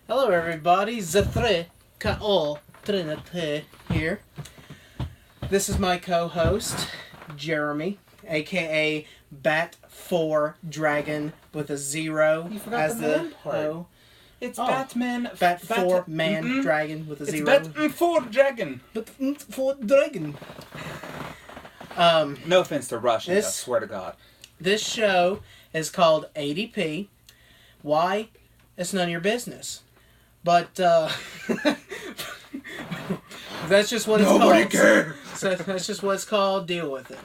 Hello everybody, Zethre Kao Trinite here. This is my co-host, Jeremy, aka Bat4 Dragon with a 0 You forgot as the man part. O. It's Oh. Batman. Bat4 Man Mm-mm. Dragon with a It's 0. Bat4 Dragon. Bat4 Dragon. No offense to Russians, I This- swear to God. This show is called ADP. Why? It's none of your business. But, that's just what it's called. cares. So that's just what it's called. Deal with it.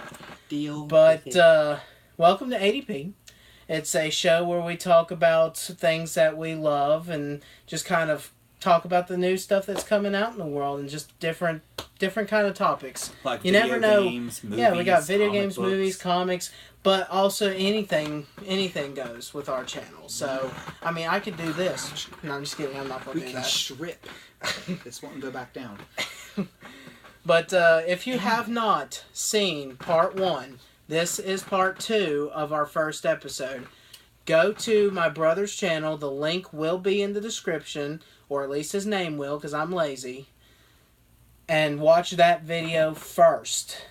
Deal. But, with it. welcome to ADP. It's a show where we talk about things that we love and just kind of talk about the new stuff that's coming out in the world and just different kind of topics. Like you video never know. games, movies, Yeah, we got video comic games, books. movies, comics, but also anything goes with our channel. So, I mean, I could do this. No, I'm just kidding. I'm not going We to do can that. strip. This won't go back down. But if you have not seen part 1, this is part 2 of our first episode. Go to my brother's channel. The link will be in the description, or at least his name will, because I'm lazy. And watch that video first.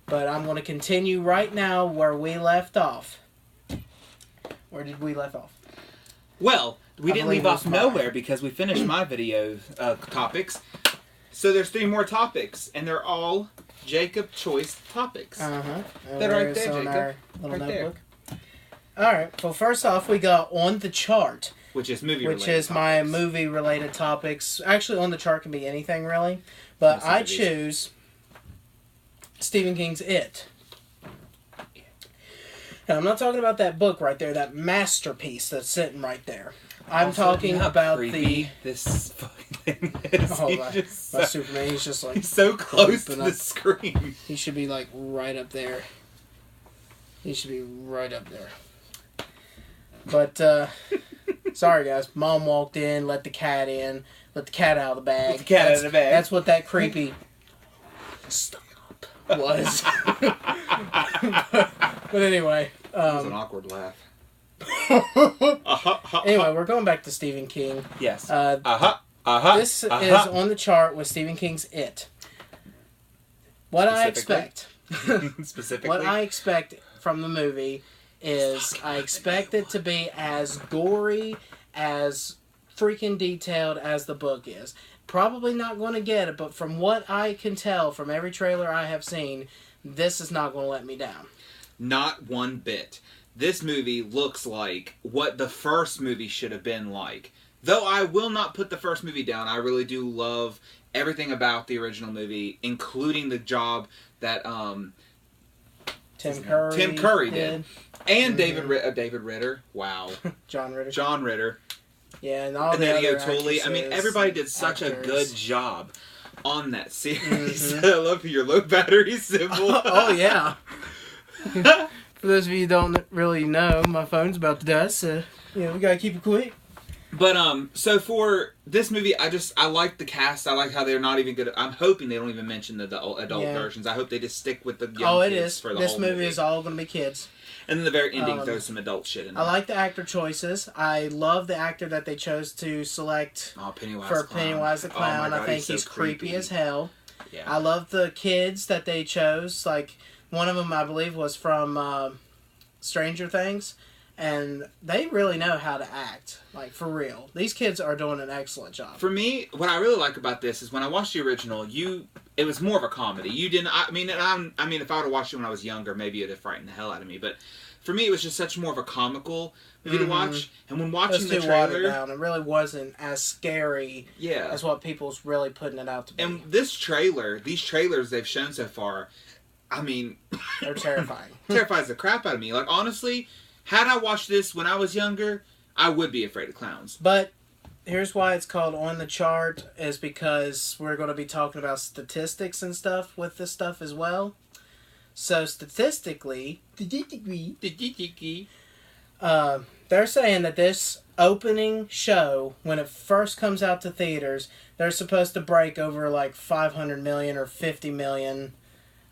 But I'm going to continue right now where we left off. Where did we left off? Well, we I didn't believe leave it off was mine. nowhere because we finished my video topics. So there's 3 more topics, and they're all Jacob choice topics. Uh-huh. They're right there, on Jacob. our little Right there. notebook. Alright, well first off we got On the Chart, Which is movie which related is my topics. movie related topics. Actually, On the Chart can be anything really, but Most I movies. choose Stephen King's It. And I'm not talking about that book right there, that masterpiece that's sitting right there. I'm Also, talking you know how about creepy this fucking thing is. Oh, He's my just my so, Superman, he's just like, he's so close to creeping the up. screen. he should be like right up there. He should be right up there. But, sorry guys, Mom walked in, let the cat in, let the cat out of the bag. Let the cat out of the bag. That's what that creepy stop was. but anyway, That was an awkward laugh. anyway, we're going back to Stephen King. Yes. This is On the Chart with Stephen King's It. What I expect. Specifically? What I expect from the movie is I expect it to be as gory, as freaking detailed as the book is. Probably not going to get it, but from what I can tell from every trailer I have seen, this is not going to let me down. Not one bit. This movie looks like what the first movie should have been like. Though I will not put the first movie down, I really do love everything about the original movie, including the job that Tim Curry did. And David Ritter. Wow. John Ritter. John Ritter. Yeah, and all And the then other Tully. I mean, actresses, everybody did such a actors. good job on that series. Mhm. I love your low battery symbol. Oh, yeah. For those of you who don't really know, my phone's about to die, so, we gotta keep it quick. But so for this movie, I like the cast. I like how they're not even good. I'm hoping they don't even mention the adult Yeah. versions. I hope they just stick with the young It kids is. for the This whole movie is all gonna be kids. And then the very ending Um, throws some adult shit in I there. like the actor choices. I love the actor that they chose to select Pennywise for the Clown. Pennywise the Oh Clown. my I God, think so he's creepy as hell. Yeah. I love the kids that they chose. Like, one of them, I believe, was from Stranger Things. And they really know how to act. Like, for real. These kids are doing an excellent job. For me, what I really like about this is when I watched the original, it was more of a comedy. You didn't. I mean, if I would have watched it when I was younger, maybe it'd have frightened the hell out of me. But for me, it was just such more of a comical movie to watch. And when watching the Let's do watered trailer, down. It really wasn't as scary yeah, as what people's really putting it out to be. and these trailers they've shown so far, I mean, They're terrifying. terrifies the crap out of me. Like, honestly, had I watched this when I was younger, I would be afraid of clowns. But here's why it's called On the Chart, is because we're going to be talking about statistics and stuff with this stuff as well. So statistically, they're saying that this opening show, when it first comes out to theaters, they're supposed to break over like 500 million or 50 million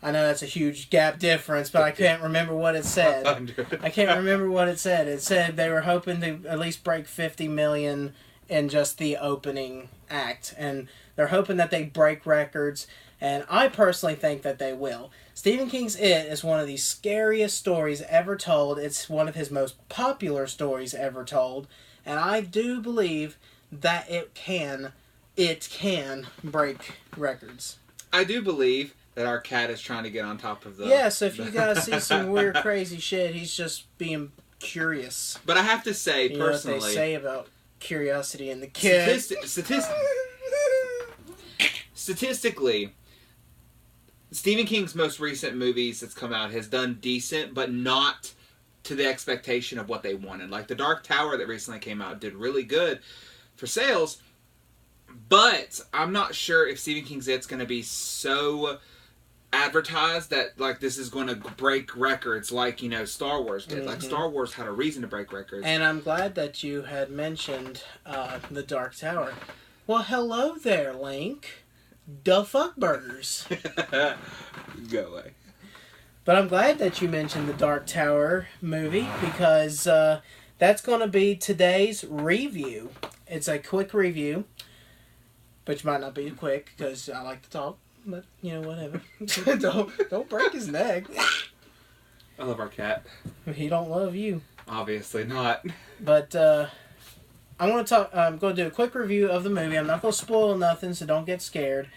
I know that's a huge gap difference, but I can't remember what it said. 100. I can't remember what it said. It said they were hoping to at least break 50 million in just the opening act. And they're hoping that they break records. And I personally think that they will. Stephen King's It is one of the scariest stories ever told. It's one of his most popular stories ever told. And I do believe that it can break records. I do believe that our cat is trying to get on top of the... Yeah, so if you guys see some weird, crazy shit, he's just being curious. But I have to say, you personally... know what they say about curiosity in the kid? Statistically, Stephen King's most recent movies that's come out has done decent, but not to the expectation of what they wanted. Like The Dark Tower that recently came out did really good for sales, but I'm not sure if Stephen King's It's going to be so advertised that like this is going to break records like, you know, Star Wars did. Like Star Wars had a reason to break records. And I'm glad that you had mentioned The Dark Tower. Well, hello there, Link. Da fuck burgers. Go away. But I'm glad that you mentioned the Dark Tower movie because that's going to be today's review. It's a quick review, which might not be quick because I like to talk. But, you know, whatever. don't break his neck. I love our cat. He don't love you. Obviously not. But I'm going to do a quick review of the movie. I'm not going to spoil nothing, so don't get scared.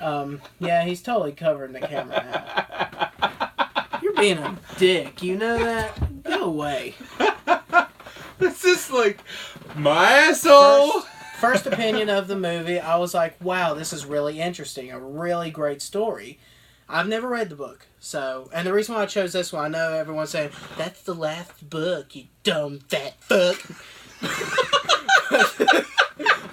Yeah, he's totally covering the camera now. You're being a dick. You know that? Go away. This is like my asshole. First opinion of the movie, I was like, wow, this is really interesting. A really great story. I've never read the book. So, and the reason why I chose this one, I know everyone's saying, that's the last book, you dumb fat fuck.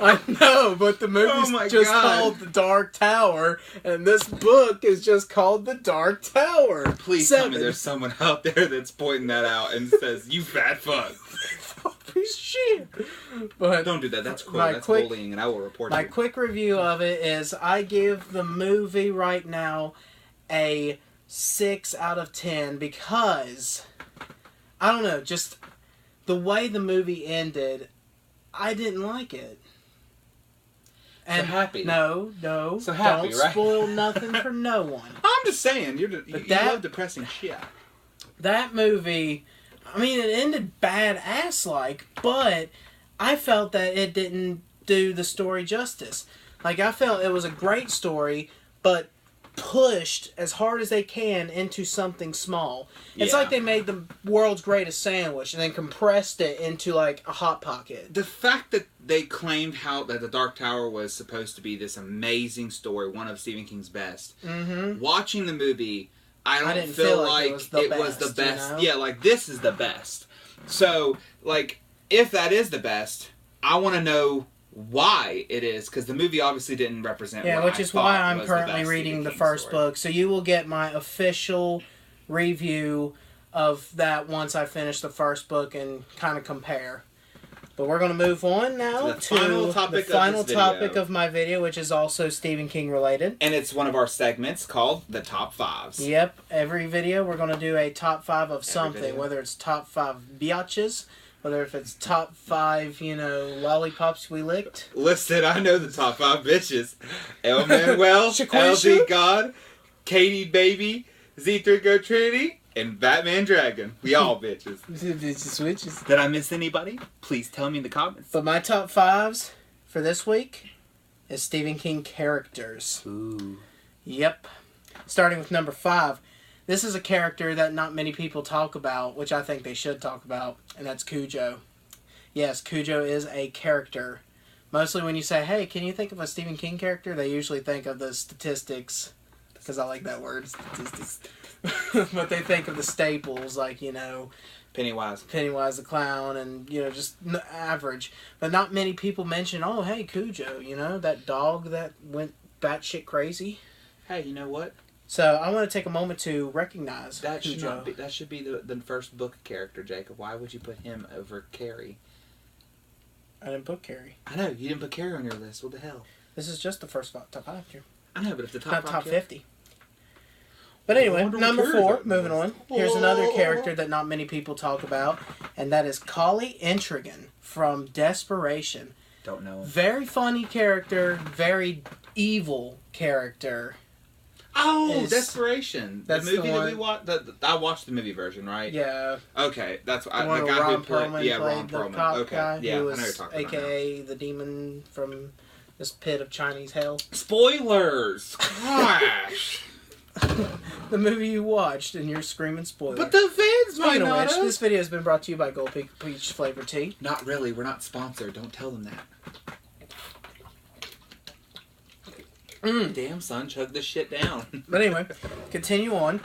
I know, but the movie's just called The Dark Tower, and this book is just called The Dark Tower. Please tell me there's someone out there that's pointing that out and says, you fat fuck. Piece of shit. But don't do that. That's cool. That's bullying, and I will report you. My quick review of it is I give the movie right now a 6 out of 10 because, I don't know, just the way the movie ended, I didn't like it. And so happy. No. So happy, don't right? spoil nothing for no one. I'm just saying, you love depressing shit. That movie, I mean, it ended badass-like, but I felt that it didn't do the story justice. Like, I felt it was a great story, but pushed as hard as they can into something small. It's like they made the world's greatest sandwich and then compressed it into, like, a Hot Pocket. The fact that they claimed that The Dark Tower was supposed to be this amazing story, one of Stephen King's best, watching the movie, I didn't feel like it was the best. You know? Yeah, like, this is the best. So, like, if that is the best, I want to know why it is, because the movie obviously didn't represent which is why I'm currently reading the first book. So you will get my official review of that once I finish the first book and kind of compare. But we're going to move on now to the final topic of my video, which is also Stephen King related. And it's one of our segments called The Top 5s. Yep. Every video we're going to do a top 5 of something, whether it's top 5 biatches, whether if it's top 5, lollipops we licked. Listen, I know the top 5 bitches. El Manuel, LG God, Katie Baby, Z3Go Trinity, and Batman Dragon. We all bitches. Switches. Did I miss anybody? Please tell me in the comments. But my top 5s for this week is Stephen King characters. Ooh. Yep. Starting with number 5. This is a character that not many people talk about, which I think they should talk about, and that's Cujo. Yes, Cujo is a character. Mostly when you say, hey, can you think of a Stephen King character? They usually think of the statistics, because I like that word, statistics. But they think of the staples, like, Pennywise the clown, and, just average. But not many people mention, oh, hey, Cujo, that dog that went batshit crazy. Hey, you know what? So I want to take a moment to recognize that Cujo. That should be the first book character, Jacob. Why would you put him over Carrie? I didn't put Carrie. I know, you didn't put Carrie on your list. What the hell? This is just the first top 5 here. I know, but if the top 50. But anyway, number 4, moving on. Here's another character that not many people talk about, and that is Collie Intrigan from Desperation. Don't know. Very funny character, very evil character. Oh, Desperation. That's the movie the one, that we watched. I watched the movie version, right? Yeah. Okay, that's the guy who played. Ron Perlman. The cop Okay, guy, yeah, who I know was you're talking AKA about the demon from this pit of Chinese hell. Spoilers! Gosh! The movie you watched, and you're screaming spoilers. But the fans might Speaking of not which, have. this video has been brought to you by Gold Peach Flavor Tea. Not really. We're not sponsored. Don't tell them that. Damn, son, chug this shit down. But anyway, continue on.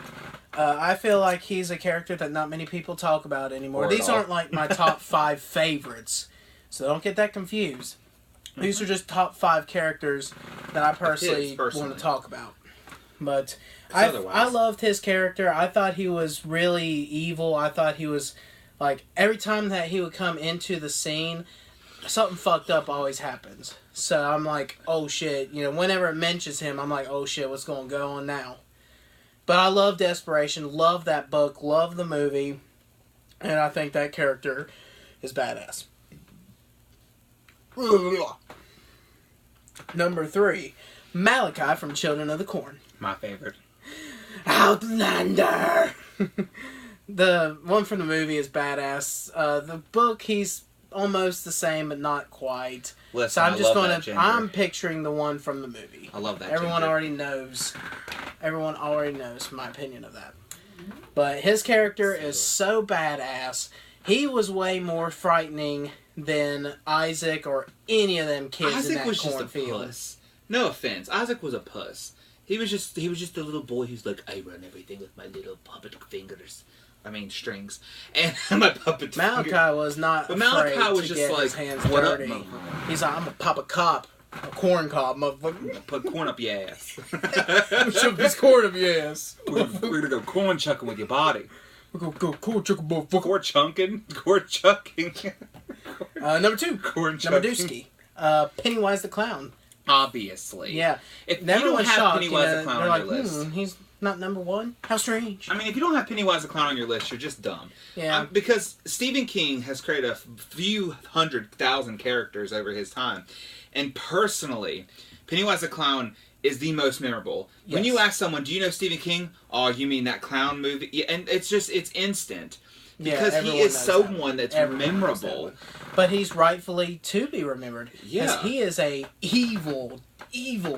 I feel like he's a character that not many people talk about anymore. These aren't like my top 5 favorites, so don't get that confused. These are just top 5 characters that I personally want to talk about. But I loved his character. I thought he was really evil. I thought he was, like, every time that he would come into the scene, something fucked up always happens. So I'm like, oh shit. You know, whenever it mentions him, I'm like, oh shit, what's going to go on now? But I love Desperation, love that book, love the movie, and I think that character is badass. Number 3, Malachi from Children of the Corn. My favorite. Outlander! The one from the movie is badass. The book, he's almost the same, but not quite. Listen, so I'm just going to... I'm picturing the one from the movie. I love that Everyone ginger. already knows. Everyone already knows my opinion of that. But his character is so badass. He was way more frightening than Isaac or any of them kids in that cornfield. Puss. No offense, Isaac was a puss. He was just a little boy who's like, I run everything with my little puppet fingers. I mean strings. And my puppet Malachi fingers. was not But afraid Malachi was to just get like, his hands what dirty. up, motherfucker? He's like, I'm a pop a cop. A corn cob, motherfucker. Put corn up your ass. Shove this corn up your ass. We're gonna go corn chucking with your body. We're gonna go corn chucking, motherfucker. Corn chunking? Corn chucking. Number 2, Corn number chucking. Dusky. Pennywise the Clown. Obviously. Yeah. If you don't have Pennywise the Clown on your list... he's not number 1? How strange. I mean, if you don't have Pennywise the Clown on your list, you're just dumb. Yeah. Because Stephen King has created a few 100,000 characters over his time. And personally, Pennywise the Clown is the most memorable. Yes. When you ask someone, do you know Stephen King? Oh, you mean that clown movie? Yeah, and it's instant. Because he is someone that's memorable. But he's rightfully to be remembered. Yeah. Because he is a evil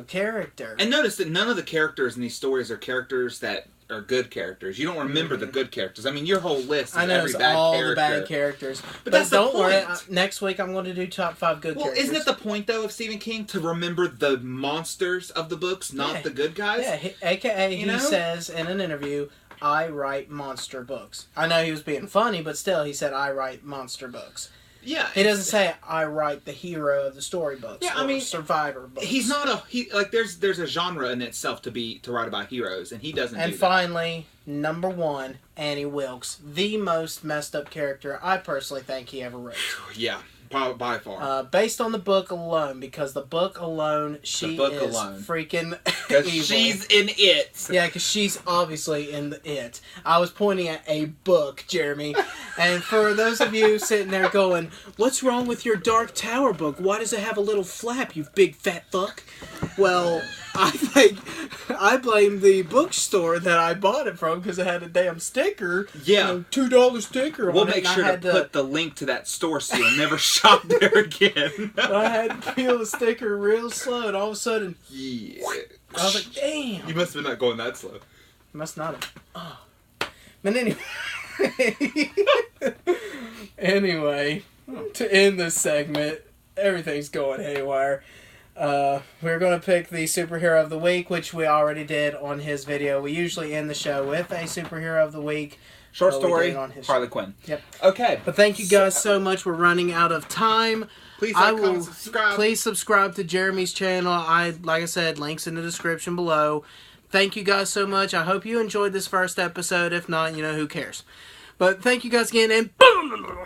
character. And notice that none of the characters in these stories are characters that are good characters. You don't remember the good characters. I mean, your whole list is every bad all character. The bad characters. But that's don't the worry. point. Next week I'm going to do top 5 good characters. Well, isn't it the point, though, of Stephen King to remember the monsters of the books, not the good guys? Yeah, a.k.a. he says in an interview, I write monster books. I know he was being funny, but still, he said, I write monster books. Yeah. He doesn't say, I write the hero of the storybooks. Yeah, I mean, Survivor books. He's not there's a genre in itself to write about heroes, and he doesn't And do finally, number 1, Annie Wilkes. The most messed up character I personally think he ever wrote. Yeah. By far. Based on the book alone, because the book alone, she is freaking evil. She's in it. Yeah, because she's obviously in it. I was pointing at a book, Jeremy. And for those of you sitting there going, what's wrong with your Dark Tower book? Why does it have a little flap, you big fat fuck? Well, I think I blame the bookstore that I bought it from because it had a damn sticker. Yeah. $2 sticker on it. We'll make sure to put the link to that store so you'll never shop there again. But I had to peel the sticker real slow, and all of a sudden, yeah. I was like, damn. You must have been not going that slow. Must not have. Oh. But anyway, to end this segment, everything's going haywire. We're going to pick the superhero of the week, which we already did on his video. We usually end the show with a superhero of the week. Short story, Harley Quinn. Yep. Okay. But thank you guys so much. We're running out of time. Please comment, subscribe. Please subscribe to Jeremy's channel. Like I said, links in the description below. Thank you guys so much. I hope you enjoyed this first episode. If not, who cares? But thank you guys again, and boom!